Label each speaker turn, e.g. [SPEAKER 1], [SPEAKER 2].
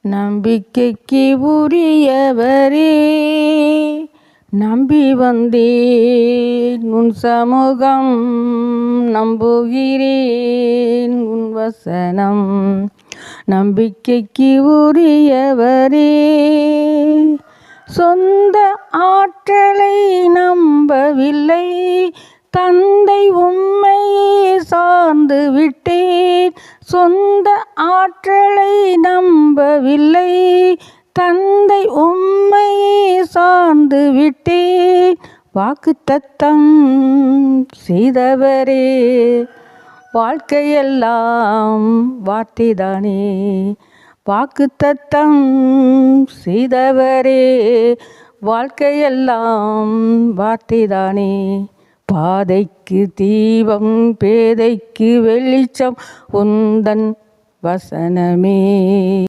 [SPEAKER 1] நம்பிக்கைக்கு உரியவரே, நம்பி வந்தேன் உன் சமூகம், நம்புகிறேன் உன் வசனம். நம்பிக்கைக்கு உரியவரே, சொந்த ஆற்றலை நம்பவில்லை, தந்தை உம்மையே சார்ந்து விட்டேன். சொந்த ஆற்றலை நம்பவில்லை, தந்தை உம்மையே சார்ந்து விட்டேன். வாக்குத்தத்தம் செய்தவரே, வாழ்க்கையெல்லாம் வார்த்தைதானே. வாக்குத்தத்தம் செய்தவரே, வாழ்க்கையெல்லாம் வார்த்தைதானே. பாதைக்கு தீபம், பேதைக்கு வெளிச்சம், உந்தன் வசனமே.